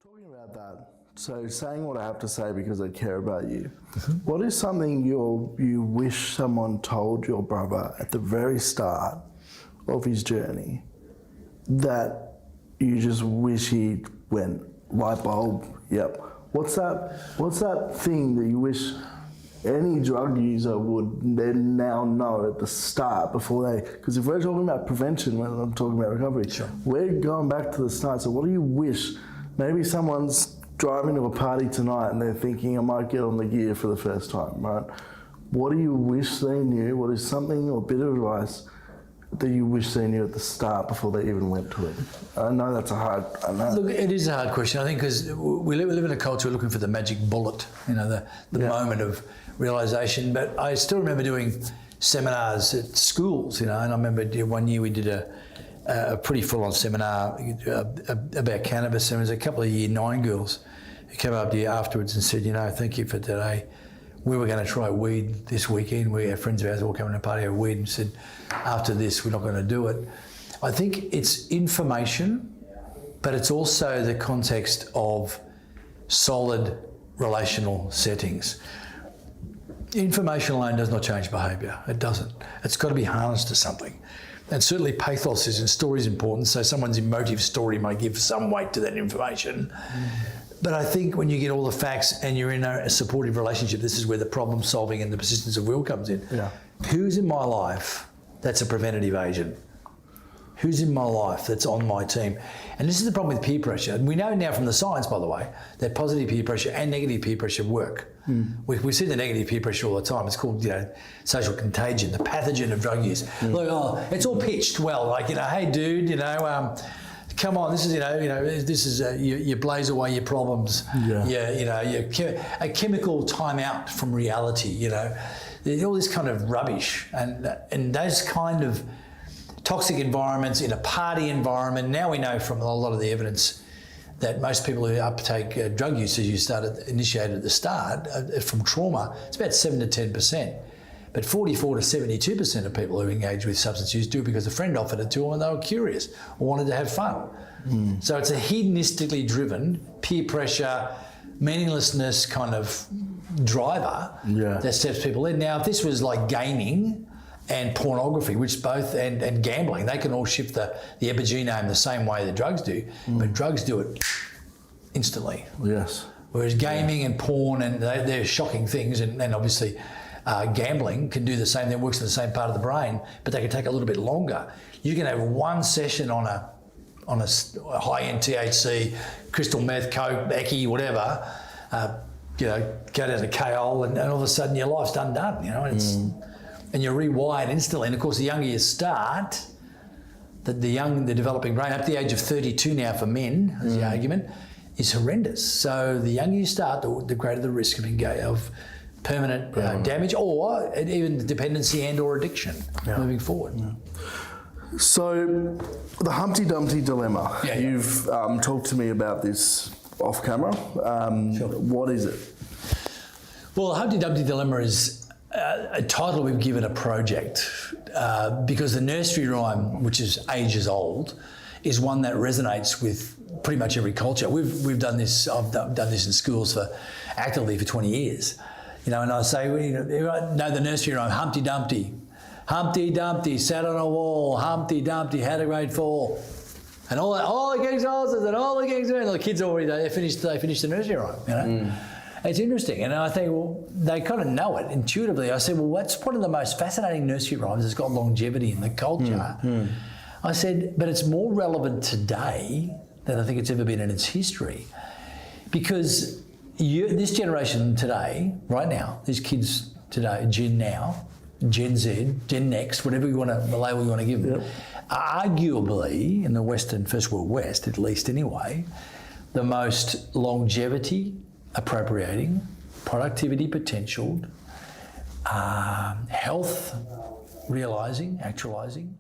Talking about that, so saying what I have to say because I care about you, what is something you wish someone told your brother at the very start of his journey that you just wish he went, light bulb, yep. What's that thing that you wish any drug user would then now know at the start before they, because if we're talking about prevention when I'm talking about recovery, sure, we're going back to the start. So what do you wish? Maybe someone's driving to a party tonight and they're thinking, I might get on the gear for the first time, right? What do you wish they knew? What is something or a bit of advice that you wish they knew at the start before they even went to it? I know that's a hard, I know. Look, it is a hard question, I think, because we live in a culture looking for the magic bullet, you know, the moment of realisation. But I still remember doing seminars at schools, you know, and I remember one year we did a pretty full-on seminar about cannabis. There was a couple of year 9 girls who came up to you afterwards and said, you know, thank you for today. We were going to try weed this weekend. We had friends of ours all coming to a party of weed and said, after this, we're not going to do it. I think it's information, but it's also the context of solid relational settings. Information alone does not change behaviour. It doesn't. It's got to be harnessed to something. And certainly pathos is, and story is important, so someone's emotive story might give some weight to that information. But I think when you get all the facts and you're in a supportive relationship, this is where the problem solving and the persistence of will comes in. Yeah. Who's in my life that's a preventative agent? Who's in my life that's on my team? And this is the problem with peer pressure. And we know now from the science, by the way, that positive peer pressure and negative peer pressure work. We see the negative peer pressure all the time. It's called, you know, social contagion, the pathogen of drug use. Look, it's all pitched well, like, you know, hey dude, you know, come on, this is, this is you blaze away your problems. Yeah, you know, a chemical timeout from reality. You know, there's all this kind of rubbish, and those kind of toxic environments in a party environment. Now we know from a lot of the evidence that most people who uptake drug use, as you initiated at the start, from trauma, it's about 7 to 10%. But 44 to 72% of people who engage with substance use do it because a friend offered it to them and they were curious or wanted to have fun. So it's a hedonistically driven, peer pressure, meaninglessness kind of driver that steps people in. Now, if this was like gaming and pornography, which both, and gambling, they can all shift the epigenome the same way that drugs do, but drugs do it instantly. Yes. Whereas gaming and porn, and they're shocking things, and obviously gambling can do the same, that works in the same part of the brain, but they can take a little bit longer. You can have one session on a high-end THC, crystal meth, coke, Eckie, whatever, you know, go down to K-hole and all of a sudden your life's undone, you know, and you're rewired instantly. And of course, the younger you start, the developing brain, up to the age of 32 now for men, is the argument, is horrendous. So the younger you start, the greater the risk of permanent damage, or even dependency and or addiction moving forward. So the Humpty Dumpty dilemma, you've talked to me about this off camera. What is it? Well, the Humpty Dumpty dilemma is a title we've given a project because the nursery rhyme, which is ages old, is one that resonates with pretty much every culture. We've done this, I've done this in schools actively for 20 years. You know, and I say, you know the nursery rhyme, Humpty Dumpty. Humpty Dumpty sat on a wall, Humpty Dumpty had a great fall. And all the king's horses and all the king's men, the kids already, they finished the nursery rhyme, you know. It's interesting, and I think, well, they kind of know it intuitively. I said, well, what's one of the most fascinating nursery rhymes that's got longevity in the culture? I said, but it's more relevant today than I think it's ever been in its history. Because this generation today, right now, these kids today, Gen Z, Gen Next, whatever you want to, the label you want to give them, arguably, in the Western, first world West, at least anyway, the most longevity appropriating, productivity potentialed, health realising, actualising,